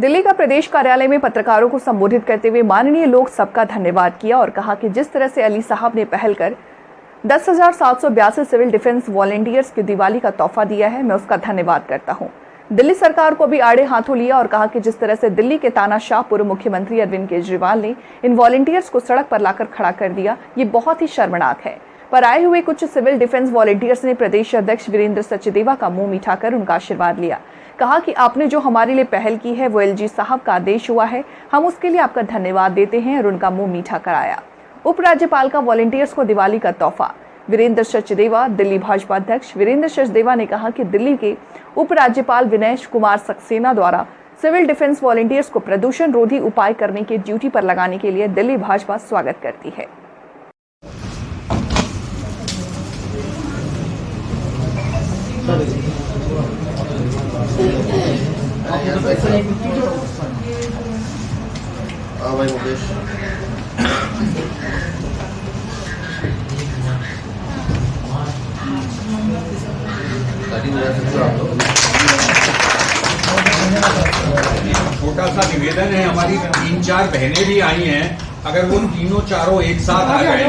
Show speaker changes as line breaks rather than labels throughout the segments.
दिल्ली का प्रदेश कार्यालय में पत्रकारों को संबोधित करते हुए माननीय लोग सबका धन्यवाद किया और कहा कि जिस तरह से अली साहब ने पहल कर 10,782 सिविल डिफेंस वॉलंटियर्स की दिवाली का तोहफा दिया है, मैं उसका धन्यवाद करता हूं। दिल्ली सरकार को भी आड़े हाथों लिया और कहा कि जिस तरह से दिल्ली के तानाशाह पूर्व मुख्यमंत्री अरविंद केजरीवाल ने इन वॉलंटियर्स को सड़क पर लाकर खड़ा कर दिया, ये बहुत ही शर्मनाक है। पर आए हुए कुछ सिविल डिफेंस वॉलंटियर्स ने प्रदेश अध्यक्ष वीरेंद्र सचदेवा का मुंह मीठा कर उनका आशीर्वाद लिया। कहा कि आपने जो हमारे लिए पहल की है वो एलजी साहब का आदेश हुआ है, हम उसके लिए आपका धन्यवाद देते हैं और उनका मुंह मीठा कराया। उपराज्यपाल का वॉलंटियर्स को दिवाली का तोहफा। वीरेंद्र सचदेवा। दिल्ली भाजपा अध्यक्ष वीरेंद्र सचदेवा ने कहा कि दिल्ली के उपराज्यपाल विनय कुमार सक्सेना द्वारा सिविल डिफेंस वॉलंटियर्स को प्रदूषण रोधी उपाय करने की ड्यूटी पर लगाने के लिए दिल्ली भाजपा स्वागत करती है।
छोटा सा निवेदन है, हमारी 3-4 बहनें भी आई हैं, अगर वो तीनों चारों एक साथ आ गए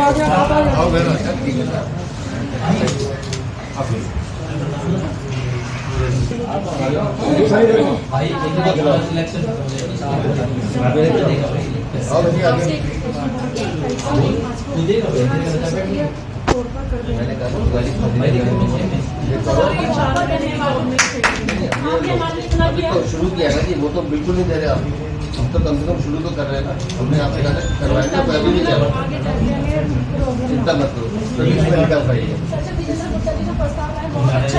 शुरू किया ना जी, वो तो बिल्कुल नहीं दे रहे आप, हम तो कम से कम शुरू तो कर रहे हैं ना। हमने आपसे कहा करवाएंगे तो अभी नहीं चला, चिंता मत करो, निकाल पाइए,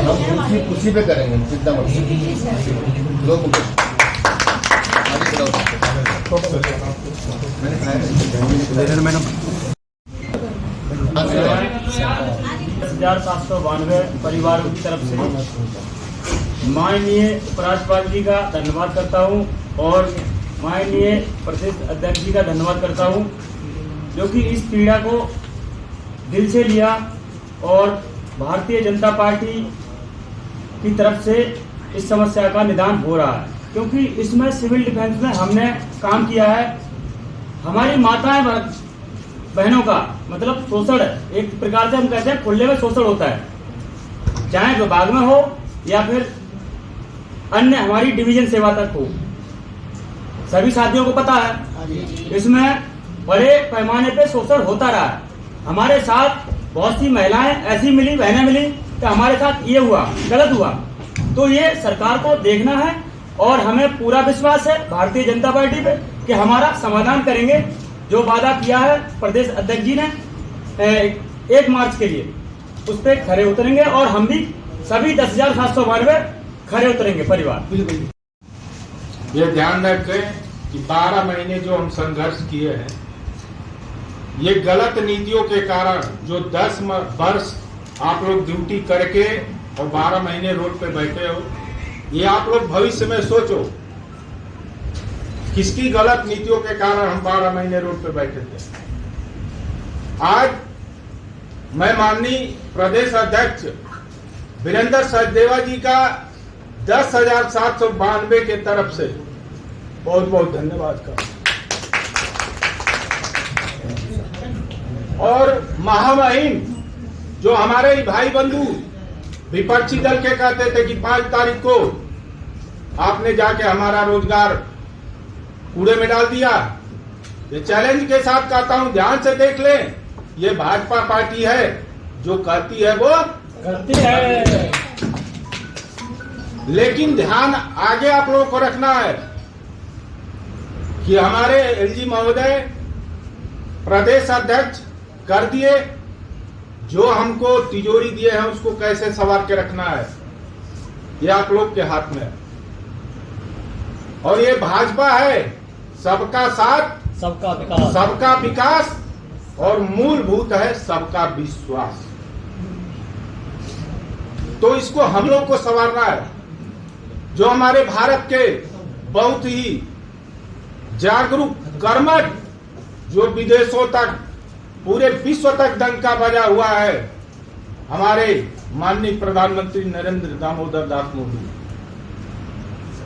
हम उसी पे करेंगे, चिंता मत
करो। परिवारों की तरफ से माननीय उपराज्यपाल जी का धन्यवाद करता हूं और माननीय प्रदेश अध्यक्ष जी का धन्यवाद करता हूं, जो कि इस पीड़ा को दिल से लिया और भारतीय जनता पार्टी की तरफ से इस समस्या का निदान हो रहा है, क्योंकि इसमें सिविल डिफेंस में हमने काम किया है। हमारी माताएं बहनों का मतलब शोषण, एक प्रकार से हम कहते हैं खुले में शोषण होता है, चाहे विभाग में हो या फिर अन्य हमारी डिवीजन सेवा तक हो। सभी साथियों को पता है इसमें बड़े पैमाने पे शोषण होता रहा है। हमारे साथ बहुत सी महिलाएं ऐसी मिली, बहनें मिली कि हमारे साथ ये हुआ, गलत हुआ, तो ये सरकार को देखना है और हमें पूरा विश्वास है भारतीय जनता पार्टी पे कि हमारा समाधान करेंगे। जो वादा किया है प्रदेश अध्यक्ष जी ने 1 मार्च के लिए, उस पर खरे उतरेंगे और हम भी सभी 10,792 खरे उतरेंगे परिवार।
ये ध्यान रखें कि 12 महीने जो हम संघर्ष किए हैं, ये गलत नीतियों के कारण जो 10 वर्ष आप लोग ड्यूटी करके और 12 महीने रोड पे बैठे हो, ये आप लोग भविष्य में सोचो किसकी गलत नीतियों के कारण हम 12 महीने रोड पे बैठे थे। आज मैं माननीय प्रदेश अध्यक्ष वीरेंद्र सचदेवा जी का 10,792 के तरफ से बहुत बहुत धन्यवाद करता और महामहिम जो हमारे भाई बंधु विपक्षी दल के कहते थे कि 5 तारीख को आपने जाके हमारा रोजगार कूड़े में डाल दिया, ये चैलेंज के साथ कहता हूं, ध्यान से देख लें, ये भाजपा पार्टी है जो कहती है वो करती है, लेकिन ध्यान आगे आप लोगों को रखना है कि हमारे एलजी महोदय प्रदेश अध्यक्ष कर दिए, जो हमको तिजोरी दिए हैं उसको कैसे संवार के रखना है, ये आप लोग के हाथ में है। और ये भाजपा है सबका साथ, सबका विकास और मूलभूत है सबका विश्वास। तो इसको हम लोग को संवारना है। जो हमारे भारत के बहुत ही जागरूक कर्मठ, जो विदेशों तक पूरे विश्व तक डंका बजा हुआ है, हमारे माननीय प्रधानमंत्री नरेंद्र दामोदर दास मोदी,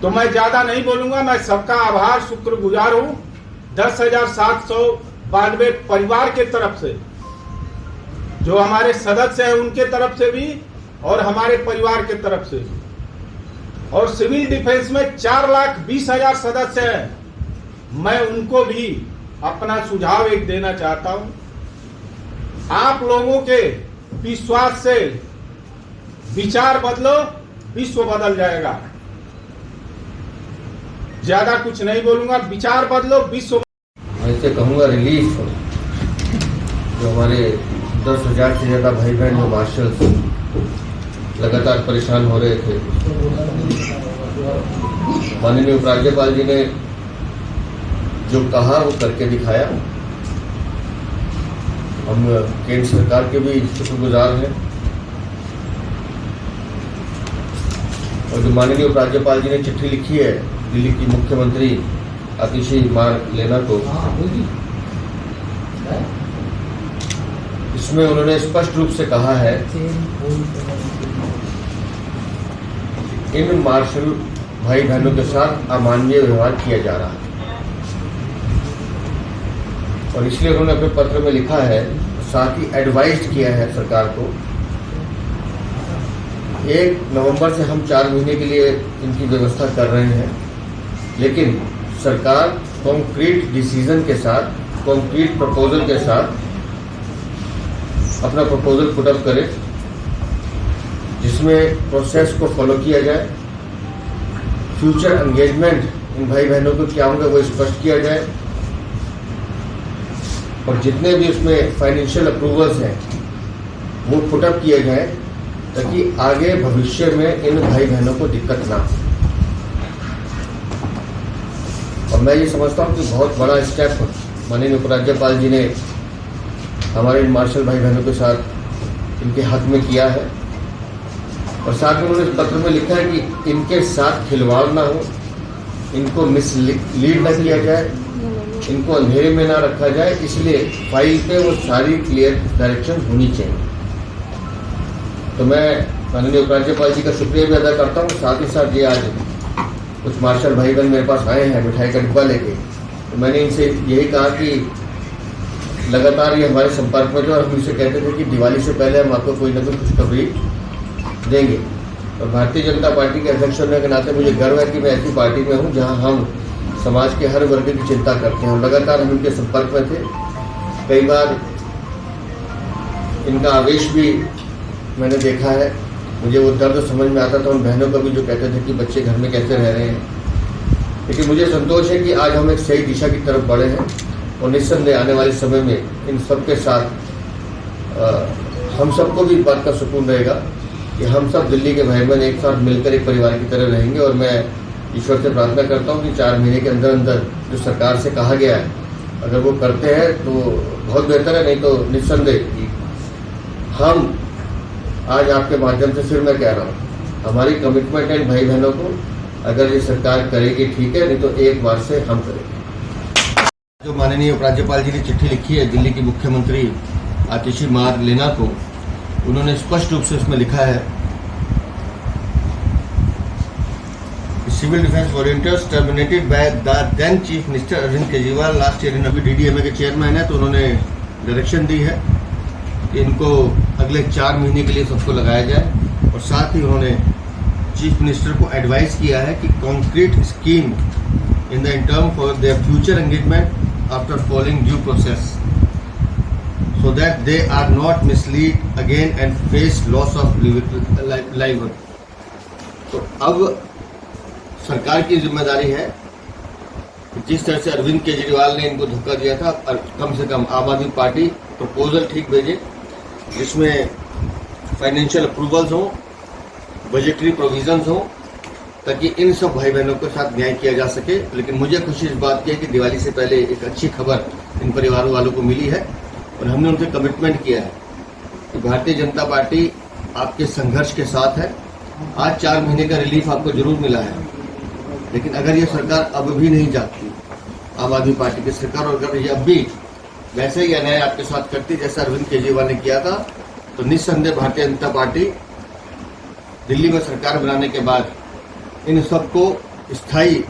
तो मैं ज्यादा नहीं बोलूंगा। मैं सबका आभार शुक्रगुजार हूं 10,792 परिवार के तरफ से, जो हमारे सदस्य हैं उनके तरफ से भी और हमारे परिवार के तरफ से। और सिविल डिफेंस में 4,20,000 सदस्य हैं। मैं उनको भी अपना सुझाव एक देना चाहता हूं। आप लोगों के विश्वास से विचार बदलो, विश्व बदल जाएगा। ज्यादा कुछ नहीं बोलूंगा। विचार बदलो, विश्व।
मैं इसे कहूँगा रिलीफ, जो हमारे 10,000 से ज्यादा भाई बहन जो मार्शल्स लगातार परेशान हो रहे थे, माननीय उपराज्यपाल जी ने जो कहा वो करके दिखाया। हम केंद्र सरकार के भी शुक्रगुजार हैं और जो माननीय उपराज्यपाल जी ने चिट्ठी लिखी है दिल्ली की मुख्यमंत्री आतिशी मार्लेना को, इसमें उन्होंने स्पष्ट रूप से कहा है इन मार्शल भाई बहनों के साथ अमानवीय व्यवहार किया जा रहा है। और इसलिए उन्होंने अपने पत्र में लिखा है, साथ ही एडवाइज किया है सरकार को, 1 नवंबर से हम 4 महीने के लिए इनकी व्यवस्था कर रहे हैं, लेकिन सरकार कॉन्क्रीट डिसीजन के साथ, कॉन्क्रीट प्रपोजल के साथ अपना प्रपोजल पुट अप करे, जिसमें प्रोसेस को फॉलो किया जाए, फ्यूचर एंगेजमेंट इन भाई बहनों को क्या होगा वो स्पष्ट किया जाए, और जितने भी उसमें फाइनेंशियल अप्रूवल्स हैं वो पुट अप किए जाए, ताकि आगे भविष्य में इन भाई बहनों को दिक्कत ना हो। और मैं ये समझता हूँ कि बहुत बड़ा स्टेप माननीय उपराज्यपाल जी ने हमारे इन मार्शल भाई बहनों के साथ इनके हक में किया है। और साथ में उन्होंने इस पत्र में लिखा है कि इनके साथ खिलवाड़ ना हो, इनको मिसलीड ना किया जाए, इनको अंधेरे में ना रखा जाए, इसलिए फाइल पे वो सारी क्लियर डायरेक्शन होनी चाहिए। तो मैं माननीय उपराज्यपाल जी का शुक्रिया भी अदा करता हूँ। साथ ही साथ ये आज कुछ मार्शल भाई बहन मेरे पास आए हैं मिठाई का डिब्बा लेके, तो मैंने इनसे यही कहा कि लगातार ये हमारे संपर्क में थे और हम इनसे कहते थे कि दिवाली से पहले हम आपको कोई ना कोई खुशखबरी देंगे। और भारतीय जनता पार्टी के अध्यक्ष होने के नाते मुझे गर्व है कि मैं ऐसी पार्टी में हूँ जहाँ हम समाज के हर वर्ग की चिंता करते हैं। और लगातार हम इनके संपर्क में थे। कई बार इनका आवेश भी मैंने देखा है, मुझे वो दर्द समझ में आता था उन बहनों का भी जो कहते थे कि बच्चे घर में कैसे रह रहे हैं। लेकिन मुझे संतोष है कि आज हम एक सही दिशा की तरफ बढ़े हैं और निस्संदेह आने वाले समय में इन सब के साथ हम सबको भी इस बात का सुकून रहेगा कि हम सब दिल्ली के भाई बहन एक साथ मिलकर एक परिवार की तरह रहेंगे। और मैं ईश्वर से प्रार्थना करता हूँ कि 4 महीने के अंदर अंदर जो सरकार से कहा गया है अगर वो करते हैं तो बहुत बेहतर है, नहीं तो निस्संदेह हम आज आपके माध्यम से फिर मैं कह रहा हूँ हमारी कमिटमेंट है भाई बहनों को, अगर ये सरकार करेगी ठीक है, नहीं तो एक बार से हम करेंगे। जो माननीय उपराज्यपाल जी ने चिट्ठी लिखी है दिल्ली की मुख्यमंत्री आतिशी मार्लेना को, उन्होंने स्पष्ट रूप से उसमें लिखा है civil defence volunteers terminated by the then chief minister Arvind Kejriwal last year in अभी DDMA के चेयरमैन है, तो उन्होंने डायरेक्शन दी है कि इनको अगले 4 महीने के लिए सबको लगाया जाए। और साथ ही उन्होंने चीफ मिनिस्टर को एडवाइस किया है कि concrete scheme in the term for their future engagement after following due process so that they are not misled again and face loss of livelihood। तो अब सरकार की जिम्मेदारी है कि जिस तरह से अरविंद केजरीवाल ने इनको धोखा दिया था, कम से कम आम आदमी पार्टी प्रपोजल ठीक भेजे जिसमें फाइनेंशियल अप्रूवल्स हों, बजटरी प्रोविजंस हों, ताकि इन सब भाई बहनों के साथ न्याय किया जा सके। लेकिन मुझे खुशी इस बात की है कि दिवाली से पहले एक अच्छी खबर इन परिवारों वालों को मिली है और हमने उनसे कमिटमेंट किया है कि भारतीय जनता पार्टी आपके संघर्ष के साथ है। आज 4 महीने का रिलीफ आपको जरूर मिला है, लेकिन अगर ये सरकार अब भी नहीं जाती, आम आदमी पार्टी की सरकार, और अगर ये अब भी वैसे ही अन्याय आपके साथ करती जैसा अरविंद केजरीवाल ने किया था, तो निस्संदेह भारतीय जनता पार्टी दिल्ली में सरकार बनाने के बाद इन सबको स्थायी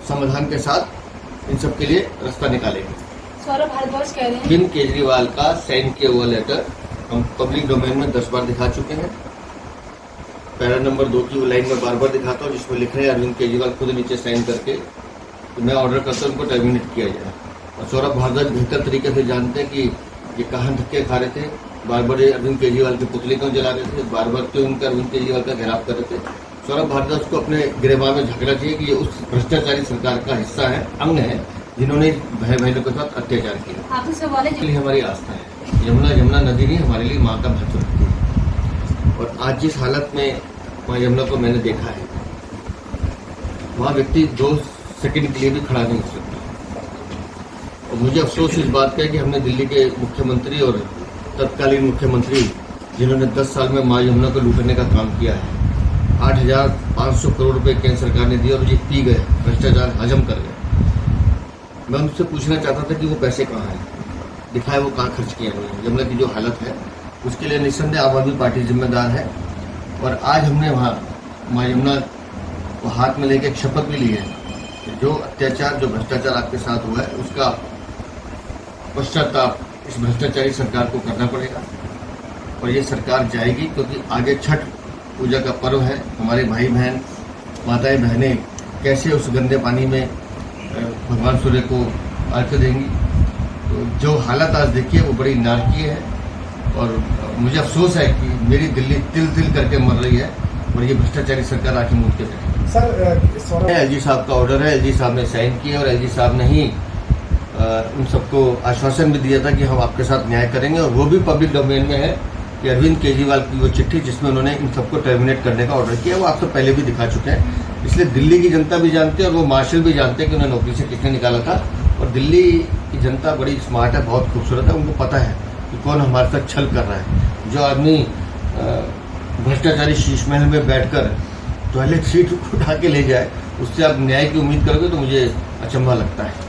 समाधान के साथ इन सब के लिए रास्ता निकालेंगे।
सौरभ भारद्वाज कह रहे हैं
अरविंद केजरीवाल का साइन किया हुआ लेटर हम पब्लिक डोमेन में 10 बार दिखा चुके हैं। पैरा नंबर 2 की लाइन में बार बार दिखाता हूँ, जिसमें लिख रहे हैं अरविंद केजरीवाल खुद नीचे साइन करके, तो मैं ऑर्डर करता हूँ उनको टर्मिनेट किया जाए। और सौरभ भारद्वाज बेहतर तरीके से जानते हैं कि ये कहाँ धक्के खा रहे थे, बार बार अरविंद केजरीवाल के पुतले क्यों जला रहे थे, बार बार क्यों उनका अरविंद केजरीवाल का घेराव कर रहे थे। सौरभ भारद्वाज को अपने गिरबान में झगड़ा चाहिए कि ये उस भ्रष्टाचारी सरकार का हिस्सा है, अंग है, जिन्होंने भाई बहनों के साथ अत्याचार किया।
आपसे सवाल है
लिए हमारी आस्था है। यमुना नदी नहीं हमारे लिए माँ का महत्व रखती है। और आज जिस हालत में माँ यमुना को मैंने देखा है, वहाँ व्यक्ति 2 सेकंड के लिए भी खड़ा नहीं हो सकता। और मुझे अफसोस इस बात का है कि हमने दिल्ली के मुख्यमंत्री और तत्कालीन मुख्यमंत्री, जिन्होंने 10 साल में माँ यमुना को लूटने का काम किया है, 8,500 करोड़ रुपए केंद्र सरकार ने दिया और ये पी गए, भ्रष्टाचार हजम कर गए। मैं उनसे पूछना चाहता था कि वो पैसे कहाँ हैं, दिखाए वो कहाँ खर्च किए उन्होंने। यमुना की जो हालत है उसके लिए निस्संदेह आम आदमी पार्टी जिम्मेदार है। और आज हमने वहाँ माँ यमुना को हाथ में लेकर एक शपथ भी ली है कि जो अत्याचार, जो भ्रष्टाचार आपके साथ हुआ है, उसका पश्चाताप इस भ्रष्टाचारी सरकार को करना पड़ेगा। और ये सरकार जाएगी, क्योंकि आगे छठ पूजा का पर्व है। हमारे भाई बहन, माताएं बहनें कैसे उस गंदे पानी में भगवान सूर्य को अर्घ्य देंगी। तो जो हालत आज देखिए वो बड़ी नारकीय है। और मुझे अफसोस है कि मेरी दिल्ली तिल तिल करके मर रही है और ये भ्रष्टाचारी सरकार आके मुँह के बैठी।
सर
एलजी साहब का ऑर्डर है, एलजी साहब ने साइन किया और एलजी साहब ने ही उन सबको आश्वासन भी दिया था कि हम आपके साथ न्याय करेंगे। और वो भी पब्लिक डोमेन में है कि अरविंद केजरीवाल की वो चिट्ठी जिसमें उन्होंने इन सबको टर्मिनेट करने का ऑर्डर किया, वो आपसे पहले भी दिखा चुके हैं। इसलिए दिल्ली की जनता भी जानती है और वो मार्शल भी जानते हैं कि उन्हें नौकरी से किसने निकाला था। और दिल्ली की जनता बड़ी स्मार्ट है, बहुत खूबसूरत है, उनको पता है कि कौन हमारे साथ छल कर रहा है। जो आदमी भ्रष्टाचारी शीश महल में बैठकर टॉयलेट सीट उठा के ले जाए, उससे आप न्याय की उम्मीद करोगे तो मुझे अचंभा लगता है।